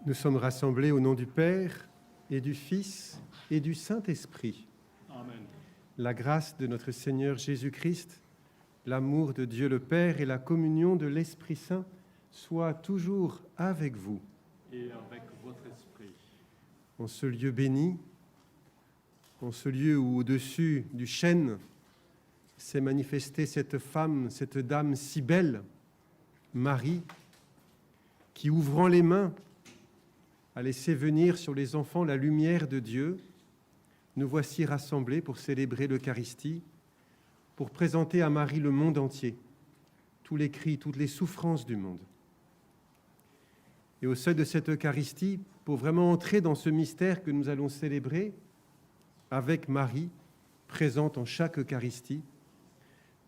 Nous sommes rassemblés au nom du Père et du Fils et du Saint-Esprit. Amen. La grâce de notre Seigneur Jésus-Christ, l'amour de Dieu le Père et la communion de l'Esprit Saint soient toujours avec vous. Et avec votre esprit. En ce lieu béni, en ce lieu où au-dessus du chêne s'est manifestée cette femme, cette dame si belle, Marie, qui, ouvrant les mains, a laissé venir sur les enfants la lumière de Dieu, nous voici rassemblés pour célébrer l'Eucharistie, pour présenter à Marie le monde entier, tous les cris, toutes les souffrances du monde. Et au seuil de cette Eucharistie, pour vraiment entrer dans ce mystère que nous allons célébrer avec Marie, présente en chaque Eucharistie,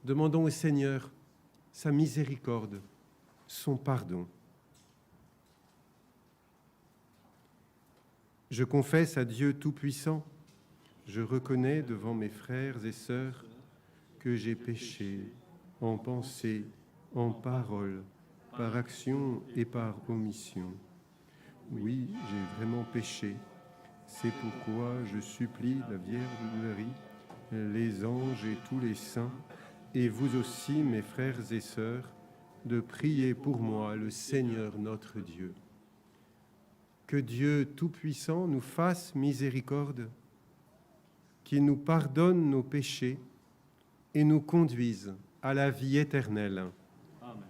demandons au Seigneur sa miséricorde, son pardon. Je confesse à Dieu Tout-Puissant, je reconnais devant mes frères et sœurs que j'ai péché en pensée, en parole, par action et par omission. Oui, j'ai vraiment péché. C'est pourquoi je supplie la Vierge Marie, les anges et tous les saints, et vous aussi, mes frères et sœurs, de prier pour moi le Seigneur notre Dieu. Que Dieu Tout-Puissant nous fasse miséricorde, qu'il nous pardonne nos péchés et nous conduise à la vie éternelle. Amen.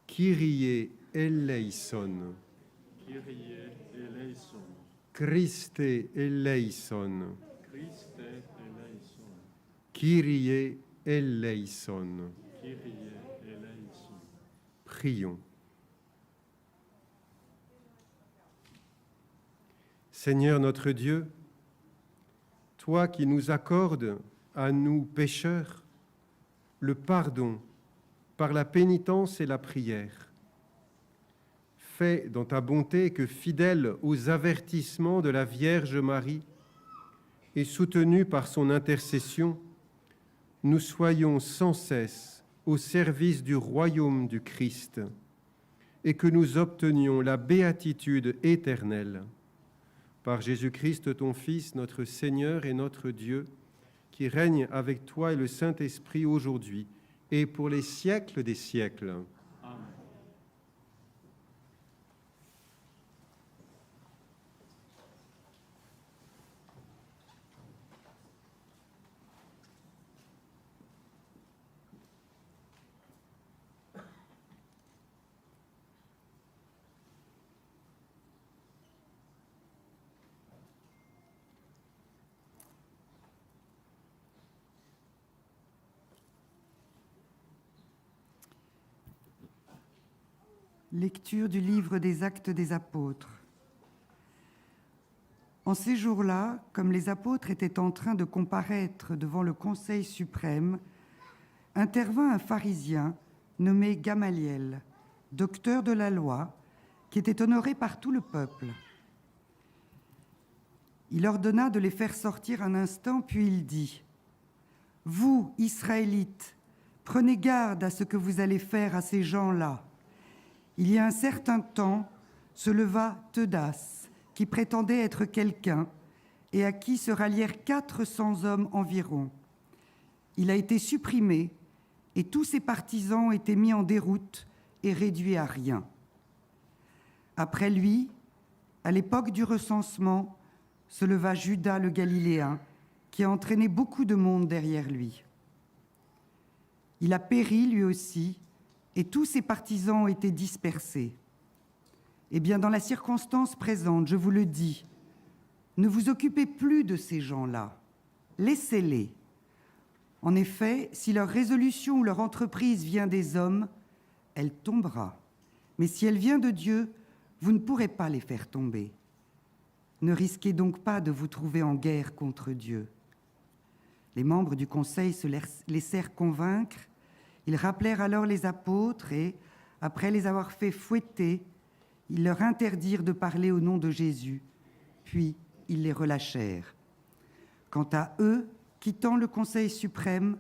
Kyrie eleison. Kyrie eleison. Christe eleison. Christe eleison. Kyrie eleison. Kyrie eleison. Prions. Seigneur notre Dieu, toi qui nous accordes à nous pécheurs le pardon par la pénitence et la prière, fais dans ta bonté que, fidèles aux avertissements de la Vierge Marie et soutenus par son intercession, nous soyons sans cesse au service du royaume du Christ et que nous obtenions la béatitude éternelle. Par Jésus-Christ, ton Fils, notre Seigneur et notre Dieu, qui règne avec toi et le Saint-Esprit aujourd'hui et pour les siècles des siècles. Amen. Lecture du livre des Actes des Apôtres. En ces jours-là, comme les apôtres étaient en train de comparaître devant le Conseil suprême, intervint un pharisien nommé Gamaliel, docteur de la loi, qui était honoré par tout le peuple. Il ordonna de les faire sortir un instant, puis il dit : « Vous, Israélites, prenez garde à ce que vous allez faire à ces gens-là. Il y a un certain temps, se leva Teudas, qui prétendait être quelqu'un, et à qui se rallièrent 400 hommes environ. Il a été supprimé, et tous ses partisans ont été mis en déroute et réduits à rien. Après lui, à l'époque du recensement, se leva Judas le Galiléen, qui a entraîné beaucoup de monde derrière lui. Il a péri lui aussi, et tous ses partisans ont été dispersés. Eh bien, dans la circonstance présente, je vous le dis, ne vous occupez plus de ces gens-là. Laissez-les. En effet, si leur résolution ou leur entreprise vient des hommes, elle tombera. Mais si elle vient de Dieu, vous ne pourrez pas les faire tomber. Ne risquez donc pas de vous trouver en guerre contre Dieu. Les membres du conseil se laissèrent convaincre. Ils rappelèrent alors les apôtres et, après les avoir fait fouetter, ils leur interdirent de parler au nom de Jésus, puis ils les relâchèrent. Quant à eux, quittant le Conseil suprême,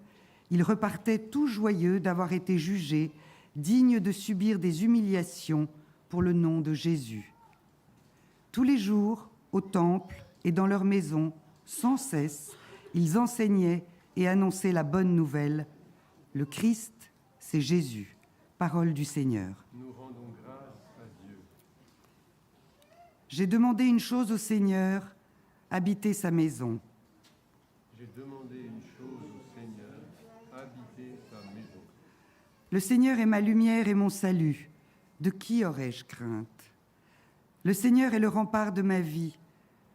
ils repartaient tout joyeux d'avoir été jugés dignes de subir des humiliations pour le nom de Jésus. Tous les jours, au temple et dans leur maison, sans cesse, ils enseignaient et annonçaient la bonne nouvelle. Le Christ, c'est Jésus. Parole du Seigneur. Nous rendons grâce à Dieu. J'ai demandé une chose au Seigneur, habiter sa maison. J'ai demandé une chose au Seigneur, habiter sa maison. Le Seigneur est ma lumière et mon salut. De qui aurais-je crainte? Le Seigneur est le rempart de ma vie.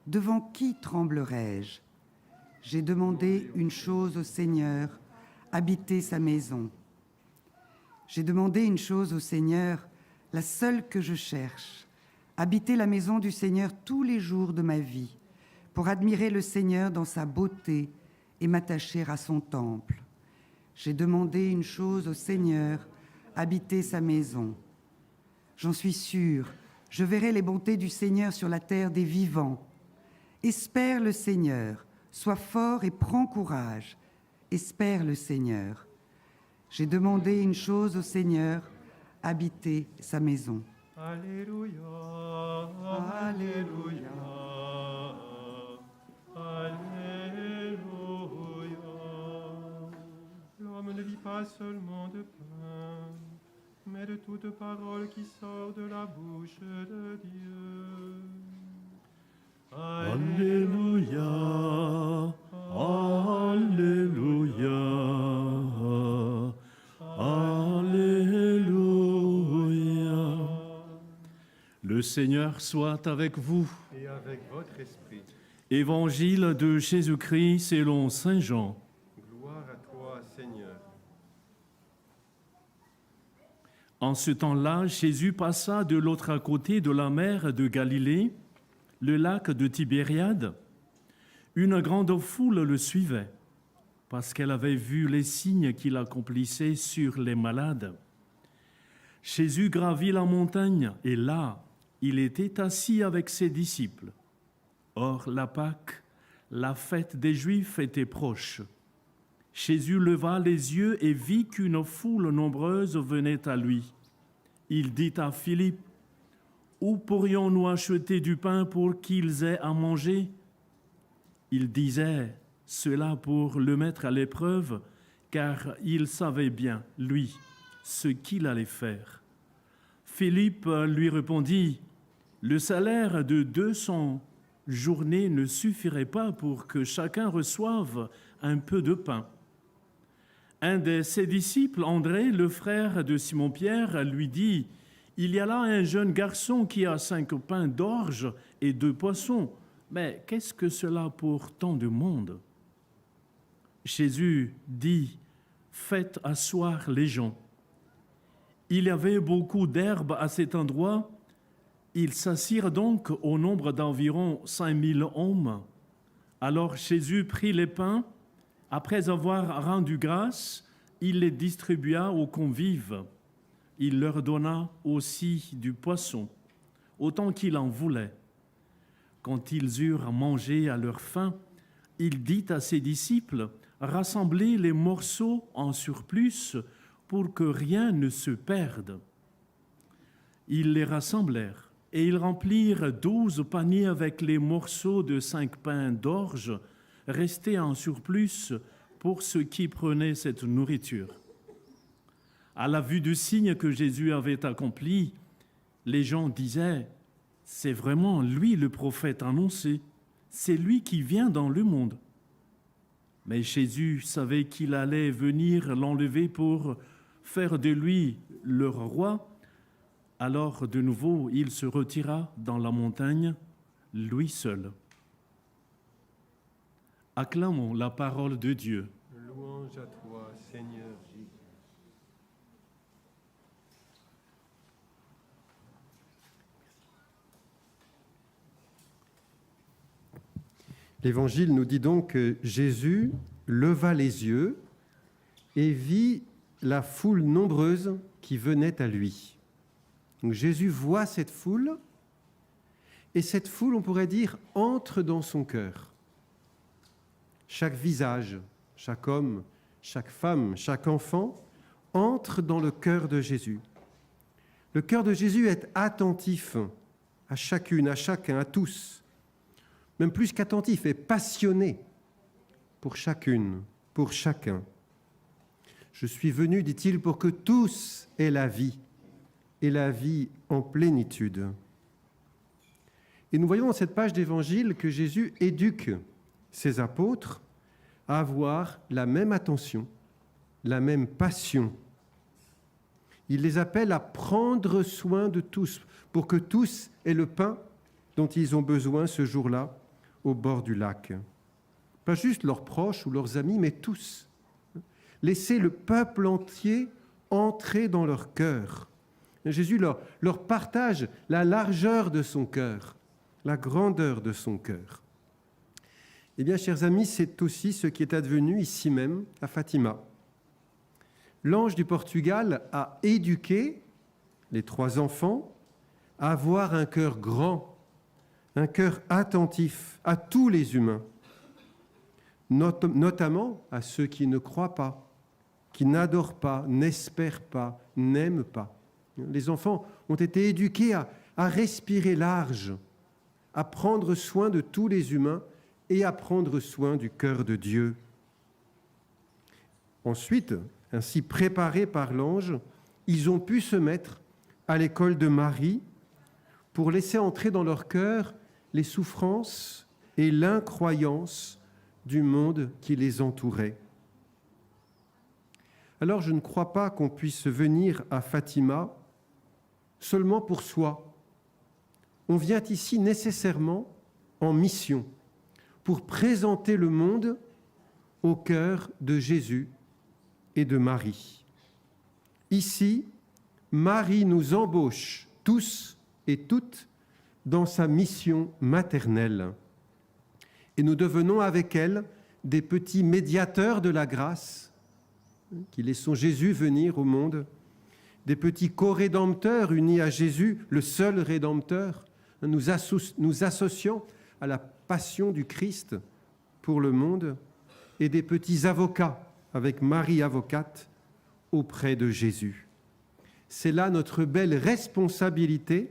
Devant qui tremblerais-je? J'ai demandé une chose au Seigneur, habiter sa maison. J'ai demandé une chose au Seigneur, la seule que je cherche, habiter la maison du Seigneur tous les jours de ma vie, pour admirer le Seigneur dans sa beauté et m'attacher à son temple. J'ai demandé une chose au Seigneur, habiter sa maison. J'en suis sûre, je verrai les bontés du Seigneur sur la terre des vivants. Espère le Seigneur, sois fort et prends courage. Espère le Seigneur. J'ai demandé une chose au Seigneur, habiter sa maison. Alléluia, Alléluia. Alléluia. L'homme ne vit pas seulement de pain, mais de toute parole qui sort de la bouche de Dieu. Alléluia, Alléluia, Alléluia. Le Seigneur soit avec vous. Et avec votre esprit. Évangile de Jésus-Christ selon Saint Jean. Gloire à toi, Seigneur. En ce temps-là, Jésus passa de l'autre côté de la mer de Galilée, le lac de Tibériade. Une grande foule le suivait, parce qu'elle avait vu les signes qu'il accomplissait sur les malades. Jésus gravit la montagne, et là, il était assis avec ses disciples. Or, la Pâque, la fête des Juifs, était proche. Jésus leva les yeux et vit qu'une foule nombreuse venait à lui. Il dit à Philippe, « Où pourrions-nous acheter du pain pour qu'ils aient à manger ?» Il disait cela pour le mettre à l'épreuve, car il savait bien, lui, ce qu'il allait faire. Philippe lui répondit, « Le salaire de 200 journées ne suffirait pas pour que chacun reçoive un peu de pain. » Un de ses disciples, André, le frère de Simon-Pierre, lui dit, « Il y a là un jeune garçon qui a 5 pains d'orge et 2 poissons. Mais qu'est-ce que cela pour tant de monde ?» Jésus dit, « Faites asseoir les gens. » Il y avait beaucoup d'herbe à cet endroit. Ils s'assirent donc au nombre d'environ 5000 hommes. Alors Jésus prit les pains. Après avoir rendu grâce, il les distribua aux convives. Il leur donna aussi du poisson, autant qu'ils en voulaient. Quand ils eurent mangé à leur faim, il dit à ses disciples, « Rassemblez les morceaux en surplus pour que rien ne se perde. » Ils les rassemblèrent et ils remplirent 12 paniers avec les morceaux de 5 pains d'orge restés en surplus pour ceux qui prenaient cette nourriture. À la vue du signe que Jésus avait accompli, les gens disaient, « C'est vraiment lui le prophète annoncé, c'est lui qui vient dans le monde. » Mais Jésus savait qu'il allait venir l'enlever pour faire de lui leur roi. Alors de nouveau, il se retira dans la montagne, lui seul. Acclamons la parole de Dieu. Louange à toi, Seigneur Jésus. L'Évangile nous dit donc que Jésus leva les yeux et vit la foule nombreuse qui venait à lui. Donc Jésus voit cette foule, et cette foule, on pourrait dire, entre dans son cœur. Chaque visage, chaque homme, chaque femme, chaque enfant entre dans le cœur de Jésus. Le cœur de Jésus est attentif à chacune, à chacun, à tous, même plus qu'attentif et passionné pour chacune, pour chacun. Je suis venu, dit-il, pour que tous aient la vie, et la vie en plénitude. Et nous voyons dans cette page d'Évangile que Jésus éduque ses apôtres à avoir la même attention, la même passion. Il les appelle à prendre soin de tous, pour que tous aient le pain dont ils ont besoin ce jour-là au bord du lac. Pas juste leurs proches ou leurs amis, mais tous. Laisser le peuple entier entrer dans leur cœur. Jésus leur partage la largeur de son cœur, la grandeur de son cœur. Eh bien, chers amis, c'est aussi ce qui est advenu ici même, à Fatima. L'ange du Portugal a éduqué les 3 enfants à avoir un cœur grand, un cœur attentif à tous les humains, notamment à ceux qui ne croient pas, qui n'adorent pas, n'espèrent pas, n'aiment pas. Les enfants ont été éduqués à respirer large, à prendre soin de tous les humains et à prendre soin du cœur de Dieu. Ensuite, ainsi préparés par l'ange, ils ont pu se mettre à l'école de Marie pour laisser entrer dans leur cœur les souffrances et l'incroyance du monde qui les entourait. Alors je ne crois pas qu'on puisse venir à Fatima seulement pour soi. On vient ici nécessairement en mission pour présenter le monde au cœur de Jésus et de Marie. Ici, Marie nous embauche tous et toutes dans sa mission maternelle. Et nous devenons avec elle des petits médiateurs de la grâce qui laissons Jésus venir au monde, des petits co-rédempteurs unis à Jésus, le seul Rédempteur, nous associons à la passion du Christ pour le monde, et des petits avocats avec Marie avocate auprès de Jésus. C'est là notre belle responsabilité,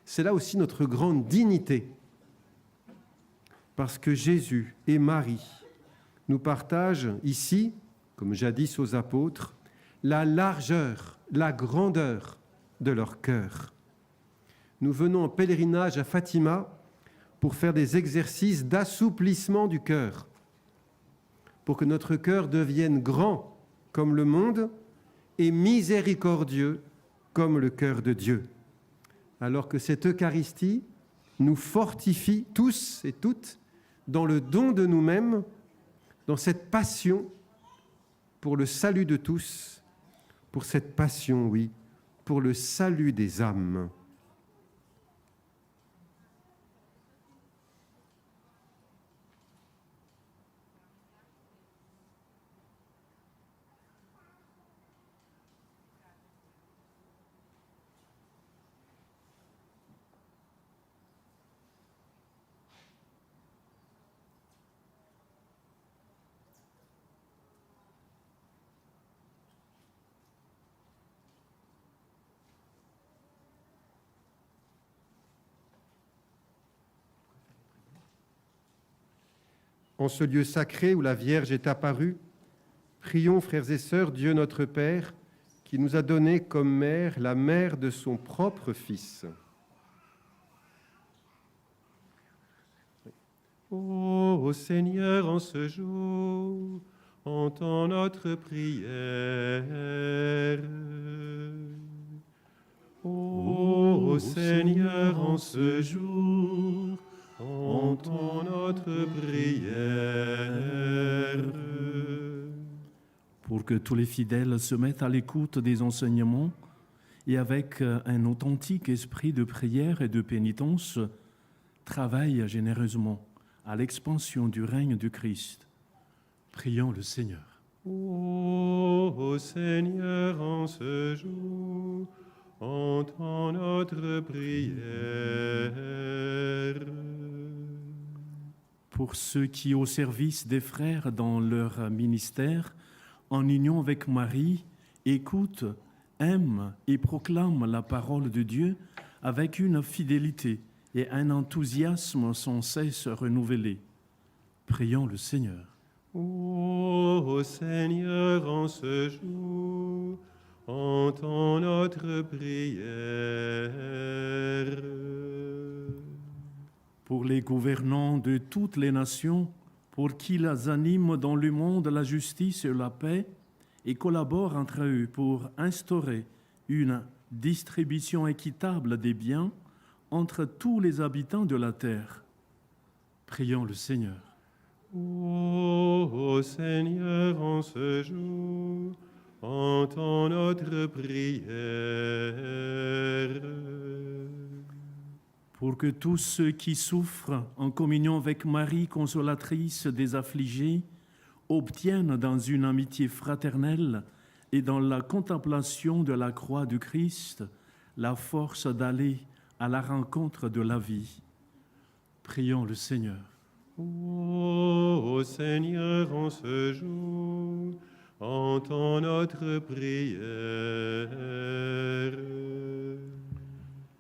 c'est là aussi notre grande dignité, parce que Jésus et Marie nous partagent ici, comme jadis aux apôtres, la largeur, la grandeur de leur cœur. Nous venons en pèlerinage à Fatima pour faire des exercices d'assouplissement du cœur, pour que notre cœur devienne grand comme le monde et miséricordieux comme le cœur de Dieu. Alors que cette Eucharistie nous fortifie tous et toutes dans le don de nous-mêmes, dans cette passion pour le salut de tous, pour cette passion, oui, pour le salut des âmes. En ce lieu sacré où la Vierge est apparue, prions, frères et sœurs, Dieu notre Père, qui nous a donné comme mère la mère de son propre Fils. Ô Seigneur, en ce jour, entends notre prière. Ô Seigneur, en ce jour, entends notre prière. Pour que tous les fidèles se mettent à l'écoute des enseignements et avec un authentique esprit de prière et de pénitence, travaillent généreusement à l'expansion du règne du Christ. Prions le Seigneur. Ô Seigneur, en ce jour, entends notre prière. Pour ceux qui, au service des frères dans leur ministère, en union avec Marie, écoutent, aiment et proclament la parole de Dieu avec une fidélité et un enthousiasme sans cesse renouvelés. Prions le Seigneur. Ô Seigneur, en ce jour, entends notre prière. Pour les gouvernants de toutes les nations, pour qu'ils animent dans le monde la justice et la paix et collaborent entre eux pour instaurer une distribution équitable des biens entre tous les habitants de la terre. Prions le Seigneur. Ô Seigneur, en ce jour, entends notre prière. Pour que tous ceux qui souffrent en communion avec Marie, consolatrice des affligés, obtiennent dans une amitié fraternelle et dans la contemplation de la croix du Christ la force d'aller à la rencontre de la vie. Prions le Seigneur. Ô Seigneur, en ce jour, entends notre prière.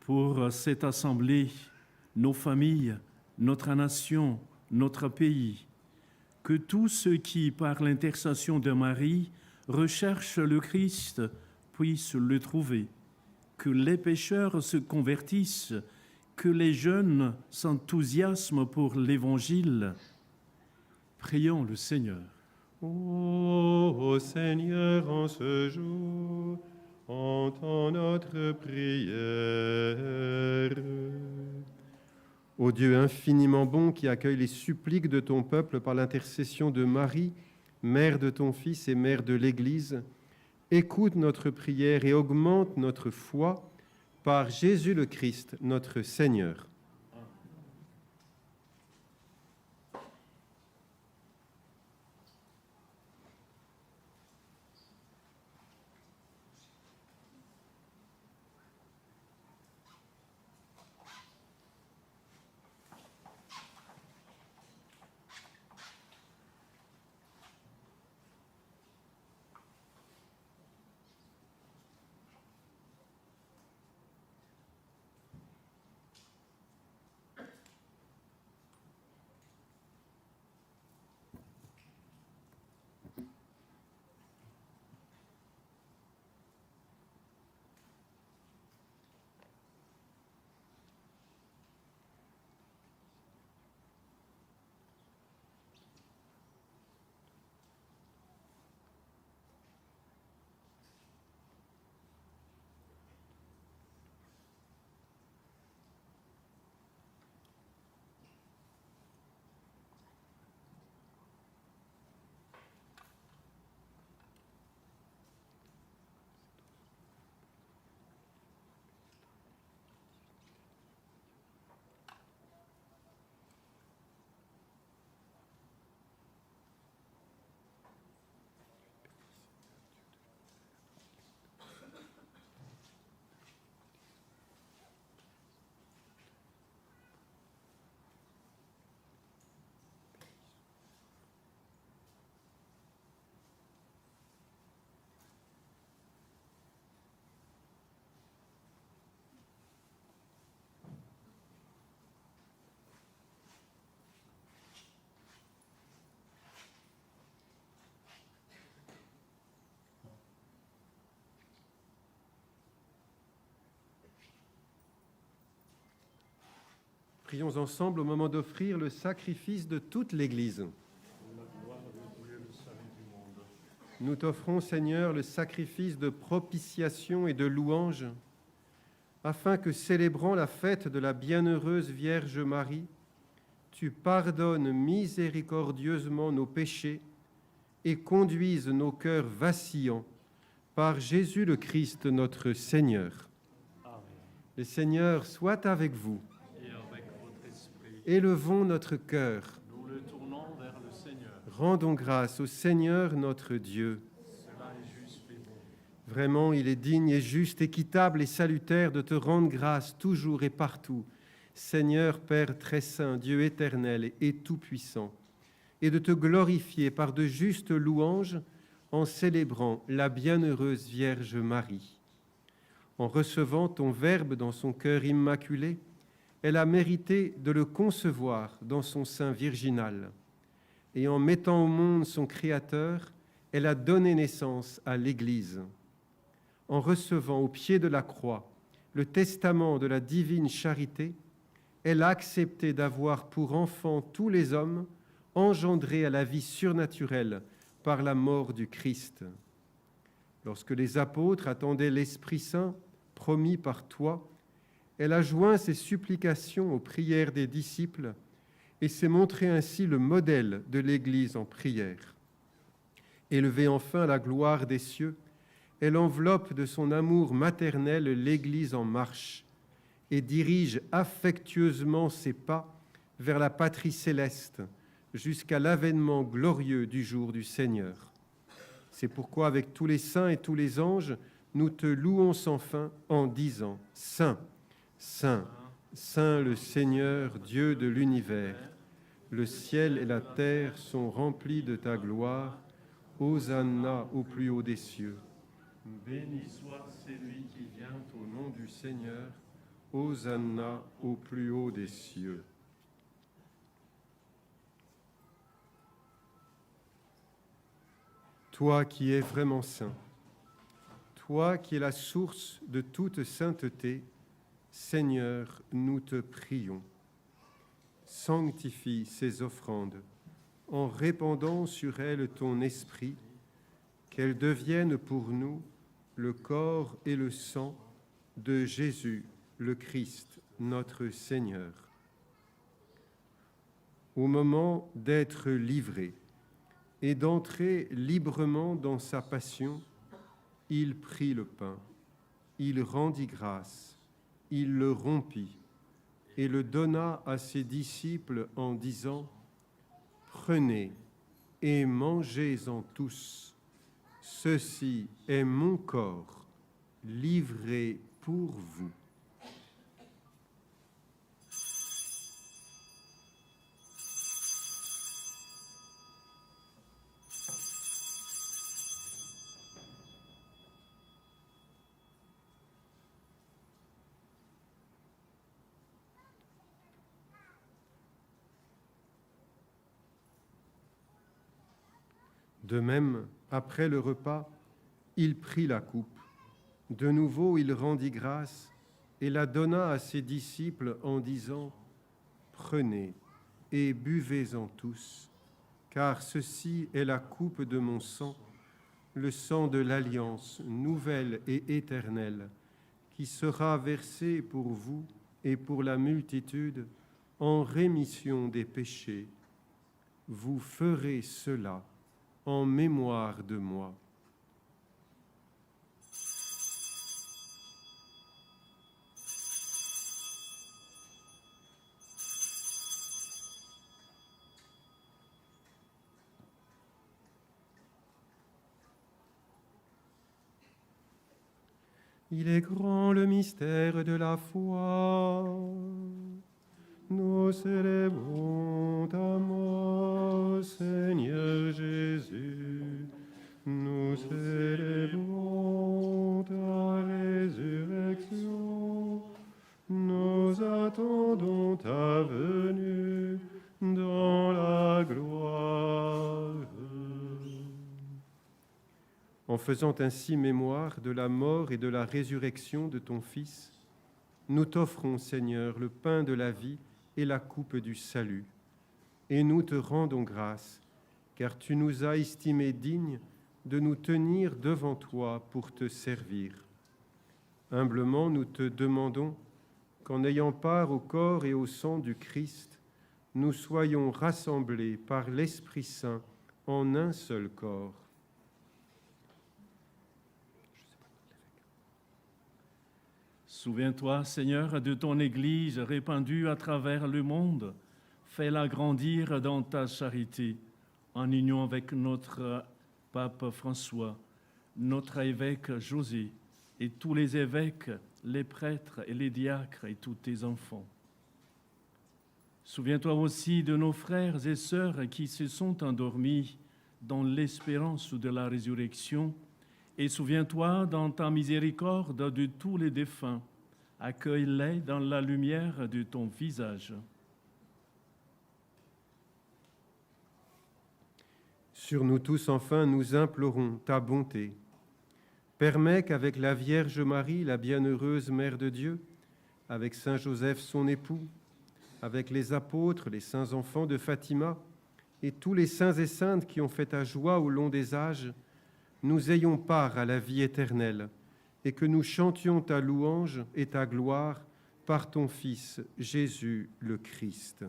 Pour cette assemblée, nos familles, notre nation, notre pays, que tous ceux qui, par l'intercession de Marie, recherchent le Christ puissent le trouver, que les pécheurs se convertissent, que les jeunes s'enthousiasment pour l'Évangile. Prions le Seigneur. Ô Seigneur, en ce jour, entends notre prière. Ô Dieu infiniment bon qui accueille les suppliques de ton peuple par l'intercession de Marie, mère de ton Fils et mère de l'Église, écoute notre prière et augmente notre foi par Jésus le Christ, notre Seigneur. Prions ensemble au moment d'offrir le sacrifice de toute l'Église. Nous t'offrons, Seigneur, le sacrifice de propitiation et de louange, afin que, célébrant la fête de la bienheureuse Vierge Marie, tu pardonnes miséricordieusement nos péchés et conduises nos cœurs vacillants par Jésus le Christ, notre Seigneur. Amen. Le Seigneur soit avec vous. Et avec votre esprit. Élevons notre cœur. Nous le tournons vers le Seigneur. Rendons grâce au Seigneur notre Dieu. Cela est juste et bon. Vraiment, il est digne et juste, équitable et salutaire de te rendre grâce toujours et partout, Seigneur Père très saint, Dieu éternel et tout-puissant, et de te glorifier par de justes louanges en célébrant la bienheureuse Vierge Marie. En recevant ton Verbe dans son cœur immaculé, elle a mérité de le concevoir dans son sein virginal. Et en mettant au monde son Créateur, elle a donné naissance à l'Église. En recevant au pied de la croix le testament de la divine charité, elle a accepté d'avoir pour enfants tous les hommes engendrés à la vie surnaturelle par la mort du Christ. Lorsque les apôtres attendaient l'Esprit Saint promis par toi, elle a joint ses supplications aux prières des disciples et s'est montré ainsi le modèle de l'Église en prière. Élevée enfin à la gloire des cieux, elle enveloppe de son amour maternel l'Église en marche et dirige affectueusement ses pas vers la patrie céleste jusqu'à l'avènement glorieux du jour du Seigneur. C'est pourquoi, avec tous les saints et tous les anges, nous te louons sans fin en disant « Saint, Saint, Saint le Seigneur, Dieu de l'univers, le ciel et la terre sont remplis de ta gloire. Hosanna au plus haut des cieux. Béni soit celui qui vient au nom du Seigneur. Hosanna au plus haut des cieux. » Toi qui es vraiment saint, toi qui es la source de toute sainteté, Seigneur, nous te prions. Sanctifie ces offrandes en répandant sur elles ton esprit, qu'elles deviennent pour nous le corps et le sang de Jésus, le Christ, notre Seigneur. Au moment d'être livré et d'entrer librement dans sa passion, il prit le pain, il rendit grâce, il le rompit et le donna à ses disciples en disant « Prenez et mangez-en tous, ceci est mon corps, livré pour vous. » De même, après le repas, il prit la coupe. De nouveau, il rendit grâce et la donna à ses disciples en disant « Prenez et buvez-en tous, car ceci est la coupe de mon sang, le sang de l'alliance nouvelle et éternelle, qui sera versé pour vous et pour la multitude en rémission des péchés. Vous ferez cela en mémoire de moi. » Il est grand le mystère de la foi. Nous célébrons ta mort, Seigneur Jésus. Nous célébrons ta résurrection. Nous attendons ta venue dans la gloire. En faisant ainsi mémoire de la mort et de la résurrection de ton Fils, nous t'offrons, Seigneur, le pain de la vie et la coupe du salut. Et nous te rendons grâce, car tu nous as estimés dignes de nous tenir devant toi pour te servir. Humblement, nous te demandons qu'en ayant part au corps et au sang du Christ, nous soyons rassemblés par l'Esprit Saint en un seul corps. Souviens-toi, Seigneur, de ton Église répandue à travers le monde. Fais-la grandir dans ta charité, en union avec notre pape François, notre évêque José, et tous les évêques, les prêtres et les diacres et tous tes enfants. Souviens-toi aussi de nos frères et sœurs qui se sont endormis dans l'espérance de la résurrection et souviens-toi dans ta miséricorde de tous les défunts. Accueille-les dans la lumière de ton visage. Sur nous tous, enfin, nous implorons ta bonté. Permets qu'avec la Vierge Marie, la bienheureuse Mère de Dieu, avec Saint Joseph, son époux, avec les apôtres, les saints enfants de Fatima, et tous les saints et saintes qui ont fait ta joie au long des âges, nous ayons part à la vie éternelle, et que nous chantions ta louange et ta gloire par ton Fils, Jésus le Christ.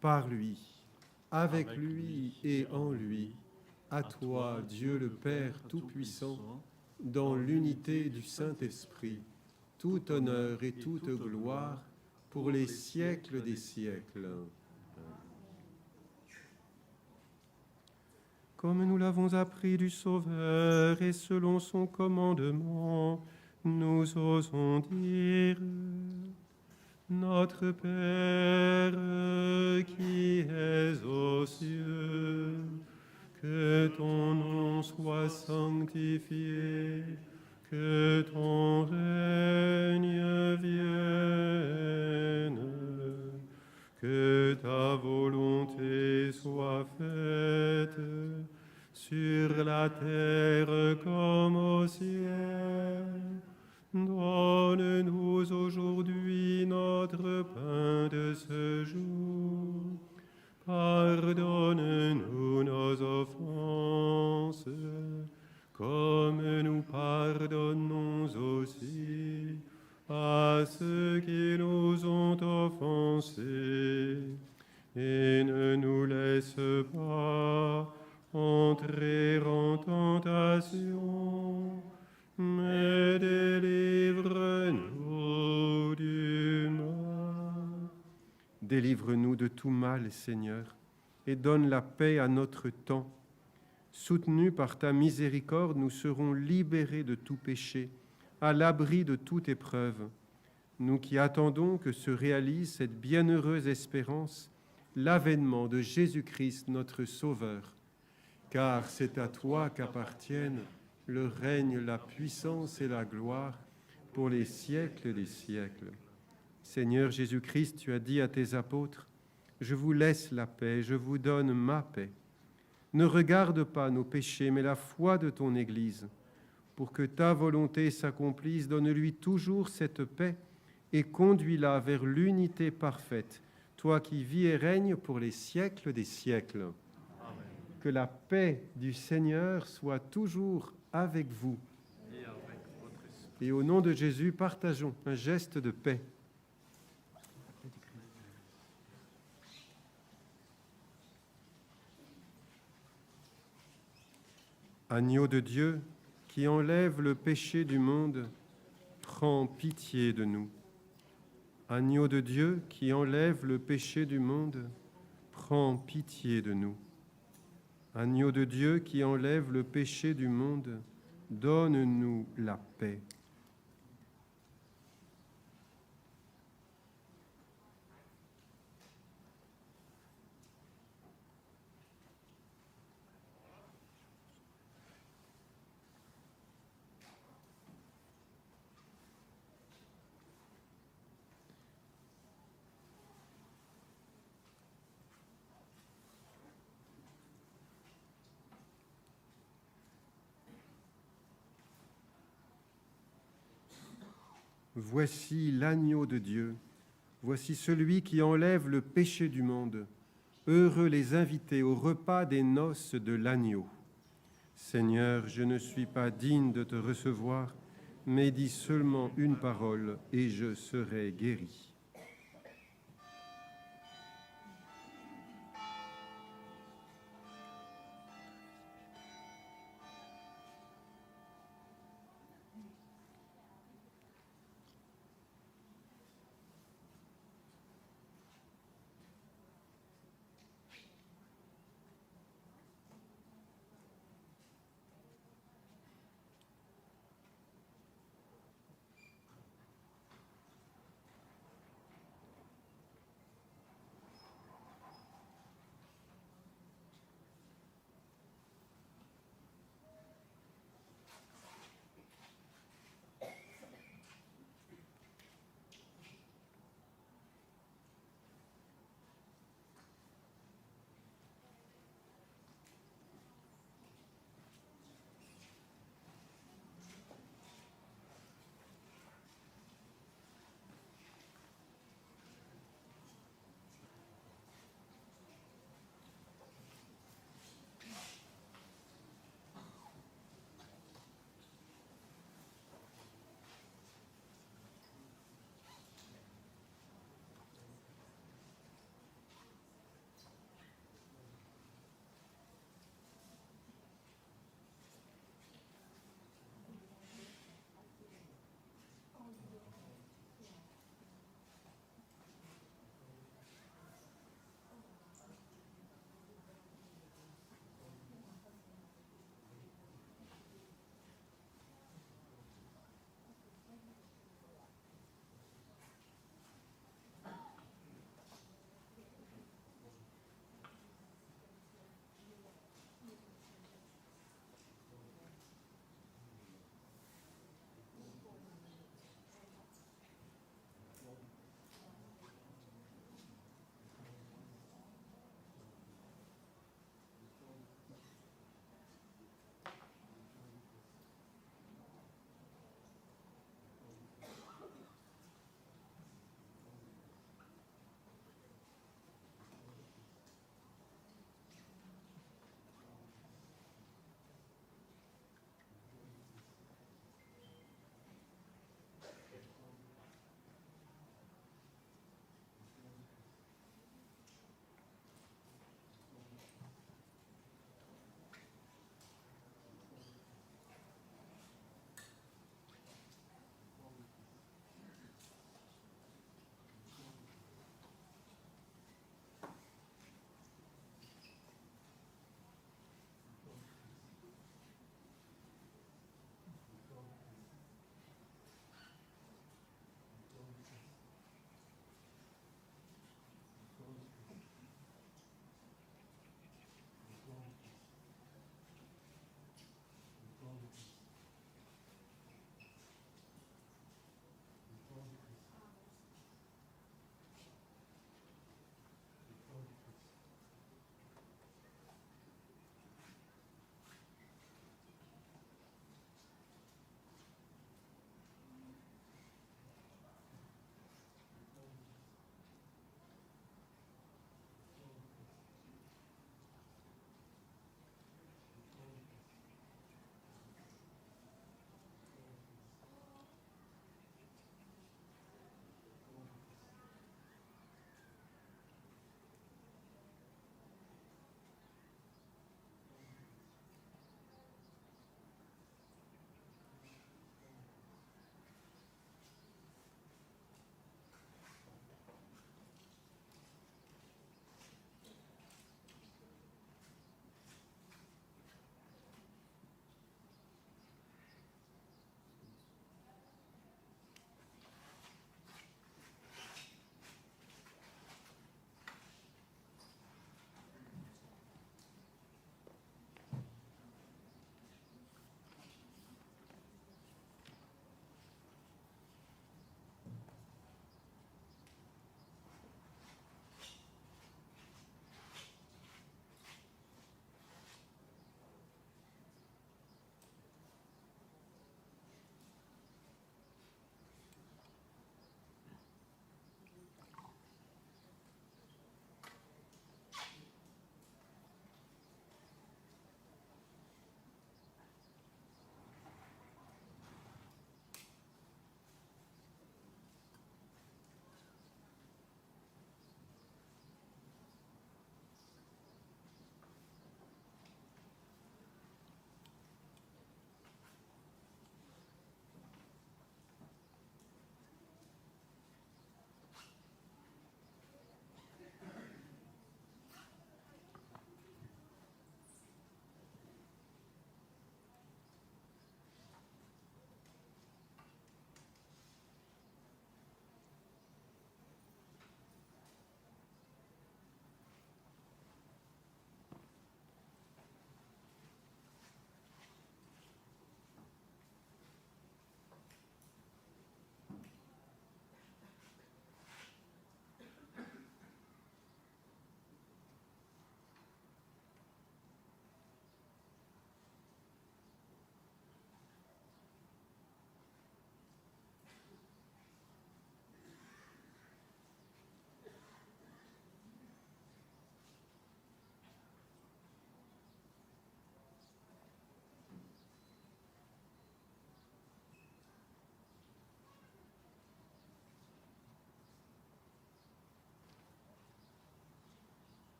Par lui, avec lui et en lui, à toi, Dieu le Père Tout-Puissant, dans l'unité du Saint-Esprit, tout honneur et toute gloire pour les siècles des siècles. Comme nous l'avons appris du Sauveur et selon son commandement, nous osons dire: Notre Père qui es aux cieux, que ton nom soit sanctifié, que ton règne vienne, que ta volonté soit faite sur la terre comme au ciel. Donne-nous aujourd'hui notre pain de ce jour. Pardonne-nous nos offenses, comme nous pardonnons aussi à ceux qui nous ont offensés. Et ne nous laisse pas entrer en tentation, mais délivre-nous du mal. Délivre-nous de tout mal, Seigneur, et donne la paix à notre temps. Soutenus par ta miséricorde, nous serons libérés de tout péché, à l'abri de toute épreuve. Nous qui attendons que se réalise cette bienheureuse espérance, l'avènement de Jésus-Christ, notre Sauveur. Car c'est à toi qu'appartiennent le règne, la puissance et la gloire pour les siècles des siècles. Seigneur Jésus-Christ, tu as dit à tes apôtres: Je vous laisse la paix, je vous donne ma paix. Ne regarde pas nos péchés, mais la foi de ton Église. Pour que ta volonté s'accomplisse, donne-lui toujours cette paix et conduis-la vers l'unité parfaite, toi qui vis et règnes pour les siècles des siècles. Amen. Que la paix du Seigneur soit toujours avec vous. Et avec votre esprit. Et au nom de Jésus, partageons un geste de paix. Agneau de Dieu, qui enlève le péché du monde, prends pitié de nous. Agneau de Dieu, qui enlève le péché du monde, prends pitié de nous. Agneau de Dieu, qui enlève le péché du monde, donne-nous la paix. Voici l'agneau de Dieu, voici celui qui enlève le péché du monde. Heureux les invités au repas des noces de l'agneau. Seigneur, je ne suis pas digne de te recevoir, mais dis seulement une parole et je serai guéri.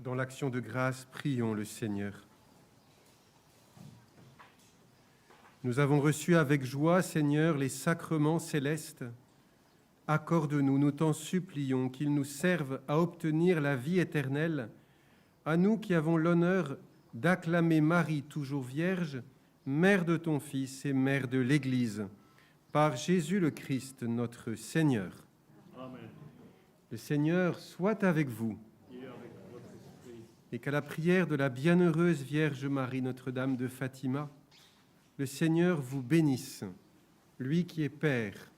Dans l'action de grâce, prions le Seigneur. Nous avons reçu avec joie, Seigneur, les sacrements célestes. Accorde-nous, nous t'en supplions, qu'ils nous servent à obtenir la vie éternelle, à nous qui avons l'honneur d'acclamer Marie, toujours vierge, mère de ton Fils et mère de l'Église, par Jésus le Christ, notre Seigneur. Amen. Le Seigneur soit avec vous. Et qu'à la prière de la bienheureuse Vierge Marie, Notre-Dame de Fatima, le Seigneur vous bénisse, lui qui est Père,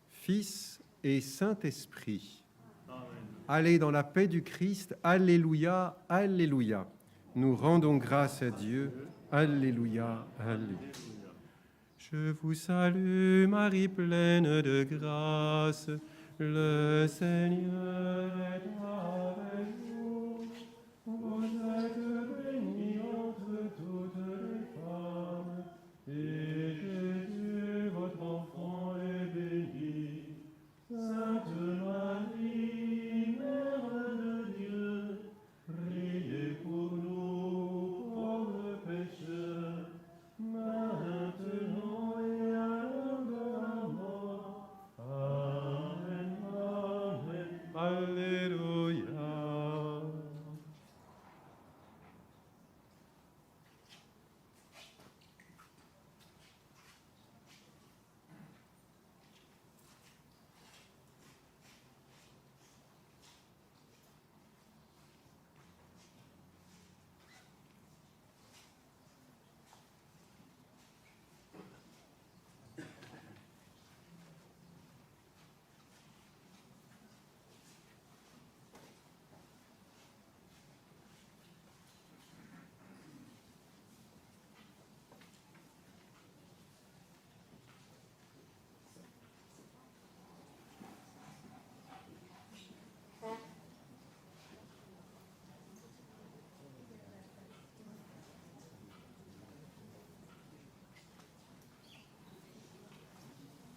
Fils et Saint-Esprit. Amen. Allez dans la paix du Christ. Alléluia, Alléluia. Nous rendons grâce à Dieu. Alléluia, Alléluia. Je vous salue, Marie pleine de grâce, le Seigneur est avec vous.